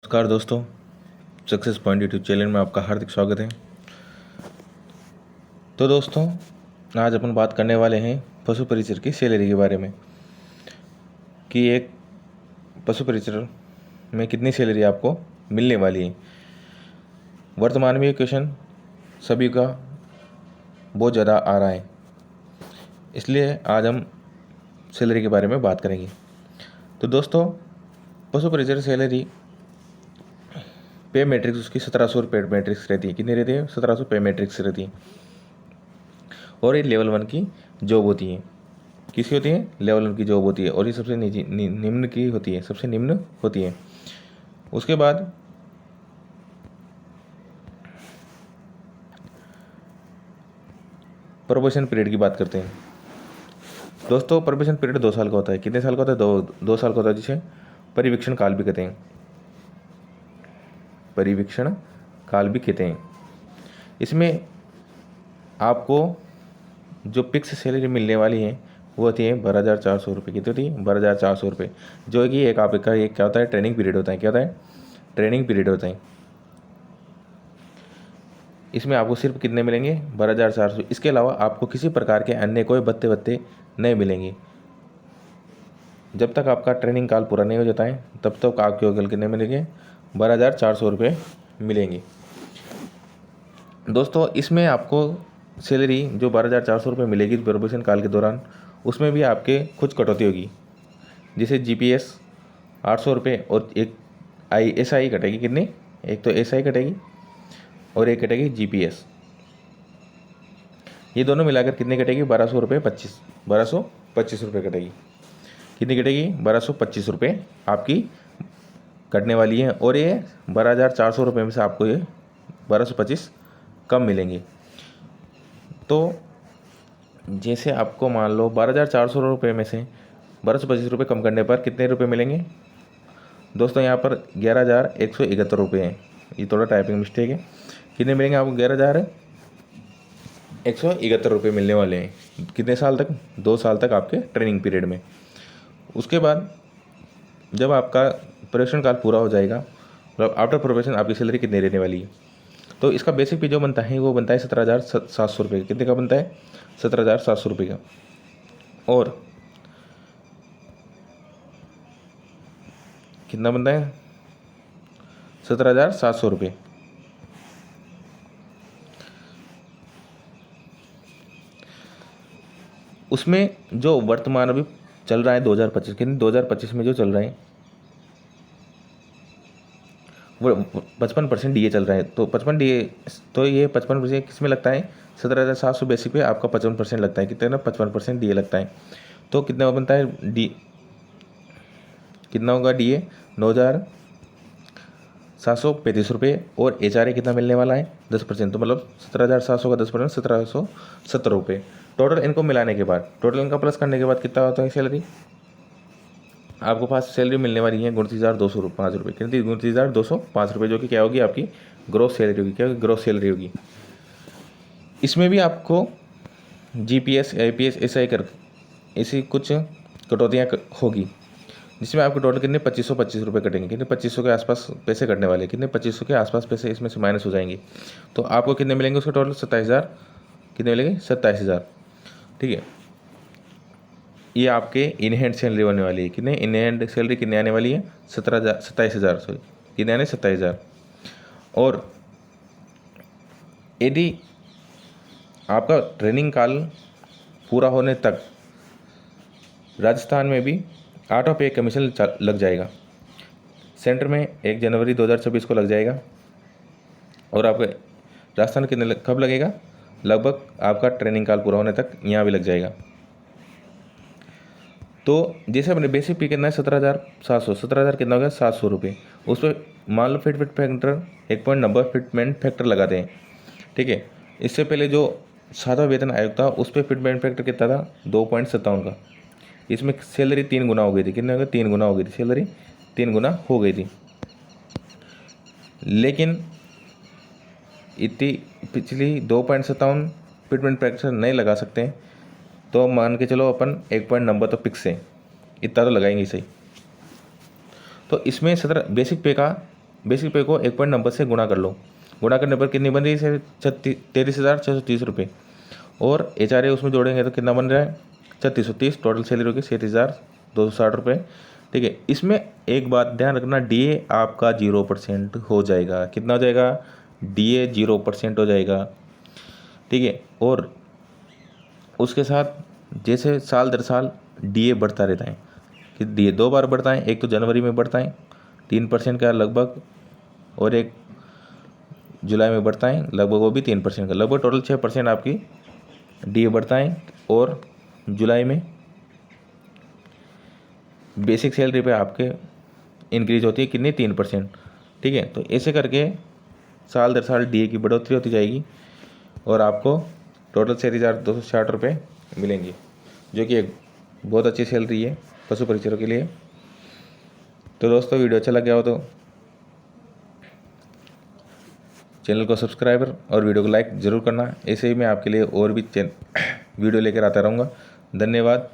नमस्कार दोस्तों, success point YouTube channel में आपका हार्दिक स्वागत है। तो दोस्तों, आज अपन बात करने वाले हैं पशु परिचर की सैलरी के बारे में कि एक पशु परिचर में कितनी सैलरी आपको मिलने वाली है। वर्तमान में ये क्वेश्चन सभी का बहुत ज़्यादा आ रहा है, इसलिए आज हम सैलरी के बारे में बात करेंगे। तो दोस्तों, पशु परिचर सैलरी पे मैट्रिक्स उसकी 1700 रुपये मैट्रिक्स रहती है। कितनी रहती है? 1700 पे मैट्रिक्स रहती है। और ये लेवल 1 की जॉब होती है। किसकी होती है? लेवल 1 की जॉब होती है। और ये सबसे निम्न की होती है, सबसे निम्न होती है। उसके बाद प्रोबेशन पीरियड की बात करते हैं। दोस्तों, प्रोबेशन पीरियड 2 साल का होता है। कितने साल का होता है? दो साल का होता है, जिसे परिवीक्षण काल भी कहते हैं। परिवीक्षण काल भी कहते हैं। इसमें आपको जो फिक्स सैलरी मिलने वाली है वो होती है 12,400 रुपये। कितनी होती है? 12,400 रुपये, जो कि एक आपका एक क्या होता है? ट्रेनिंग पीरियड होता है। क्या होता है? ट्रेनिंग पीरियड होता है। इसमें आपको सिर्फ कितने मिलेंगे? 12,400। इसके अलावा आपको किसी प्रकार के अन्य कोई भत्ते वत्ते नहीं मिलेंगे। जब तक आपका ट्रेनिंग काल पूरा नहीं हो जाता है तब तक आपके केवल कितने मिलेंगे? 12,400 रुपये मिलेंगे। दोस्तों, इसमें आपको सैलरी जो 12,400 रुपये मिलेगी प्रोबेशन काल के दौरान, उसमें भी आपके कुछ कटौती होगी। जैसे जीपीएस 800 रुपये और एक एसआई कटेगी। कितनी? एक तो एसआई कटेगी और एक कटेगी जीपीएस। ये दोनों मिलाकर कितनी कटेगी? 1225 रुपये कटेगी। कितनी कटेगी? 1225 रुपये आपकी कटने वाली है। और ये 12,400 रुपये में से आपको ये 1225 कम मिलेंगे। तो जैसे आपको मान लो 12,400 रुपये में से 1225 रुपये कम करने पर कितने रुपये मिलेंगे? दोस्तों, यहाँ पर 11,171 रुपये हैं। ये थोड़ा टाइपिंग मिस्टेक है। कितने मिलेंगे आपको? 11,171 रुपये मिलने वाले हैं। कितने साल तक? 2 साल तक आपके ट्रेनिंग पीरियड में। उसके बाद जब आपका प्रोबेशन काल पूरा हो जाएगा, मतलब आफ्टर प्रोबेशन, आपकी सैलरी कितनी रहने वाली है? तो इसका बेसिक पे जो बनता है वो बनता है 17,700 रुपये। कितने का बनता है? 17,700 रुपये का। और कितना बनता है? 17,700 रुपये। उसमें जो वर्तमान अभी चल रहा है 2025, कितने 2025 में जो चल रहा है वो 55% डीए चल रहा है। तो 55 डीए, तो ये 55% किस में लगता है? 17,700 बेसिक पे आपका 55% लगता है। कितने ना? 55% डीए लगता है। तो कितना बनता है डी? कितना होगा डीए? 9,735 रुपये। और एचआरए कितना मिलने वाला है? 10%। तो मतलब 17,700 का 10%, 1,770 रुपये। टोटल इनको मिलाने के बाद, टोटल इनका प्लस करने के बाद कितना होता है सैलरी? आपको पास सैलरी मिलने वाली है 29,205 रुपये। कितनी? 29,205 रुपये, जो कि क्या होगी? आपकी ग्रोस सैलरी होगी। क्या होगी? ग्रोस सैलरी होगी। इसमें भी आपको जीपीएस, आईपीएस, एसआई कर ऐसी कुछ कटौतियाँ होगी, जिसमें आपके टोटल कितने? 2,525 रुपये कटेंगे। कितने? 2,500 के आसपास पैसे कटने वाले। कितने? 2,500 के आसपास पैसे इसमें से माइनस हो जाएंगे। तो आपको कितने मिलेंगे उसके टोटल? 27,000। कितने मिलेंगे? 27,000। ठीक है। ये आपके इन हैंड सैलरी होने वाली है। कितने इन हैंड सैलरी कितने आने वाली है? 27,000। सॉरी, कितने आने? 27,000। और यदि आपका ट्रेनिंग काल पूरा होने तक राजस्थान में भी ऑटो पे कमीशन लग जाएगा। सेंटर में 1 जनवरी 2026 को लग जाएगा। और आपके राजस्थान कितने कब लगेगा? लगभग आपका ट्रेनिंग काल पूरा होने तक यहाँ भी लग जाएगा। तो जैसे अपने बेसिक पे कितना है? 17,700। 17,000 कितना हो गया? 700 रुपये। उस पर मान लो फिटमेंट फैक्टर 1.90 फिटमेंट फैक्टर लगाते हैं। ठीक है। इससे पहले जो सातवां वेतन आयोग था उस पर फिटमेंट फैक्टर कितना था? 2.57 का। इसमें सैलरी 3 गुना हो गई थी। कितने हो गए? 3 गुना हो गई थी सैलरी। 3 गुना हो गई थी। लेकिन इतनी पिछली 2.57 फिटमेंट फैक्टर नहीं लगा सकते, तो मान के चलो अपन 1.90 तो फिक्स है, इतना तो लगाएंगे सही। तो इसमें 17 बेसिक पे का बेसिक पे को 1.90 से गुणा कर लो। गुणा करने पर कितनी बन रही है? 33,630 रुपये। और HRA उसमें जोड़ेंगे तो कितना बन रहा है? 3630। टोटल सैलरी होगी 37,260 रुपये। ठीक है, इसमें एक बात ध्यान रखना, DA आपका 0% हो जाएगा। कितना हो जाएगा? DA 0% हो जाएगा। ठीक है, और उसके साथ जैसे साल दर साल DA बढ़ता रहता है, कि DA 2 बार बढ़ता है, एक तो जनवरी में बढ़ता है 3% का लगभग, और एक जुलाई में बढ़ता है लगभग, वो भी 3% का, लगभग टोटल 6% आपकी DA बढ़ता है। और जुलाई में बेसिक सैलरी पे आपके इंक्रीज होती है कितनी? 3%। ठीक है, तो ऐसे करके साल दर साल DA की बढ़ोतरी होती जाएगी और आपको टोटल 6,260 रुपये मिलेंगी, जो कि एक बहुत अच्छी सैलरी है पशु परिचरों के लिए। तो दोस्तों, वीडियो अच्छा लग गया हो तो चैनल को सब्सक्राइबर और वीडियो को लाइक ज़रूर करना। ऐसे ही मैं आपके लिए और भी वीडियो लेकर आता रहूँगा। धन्यवाद।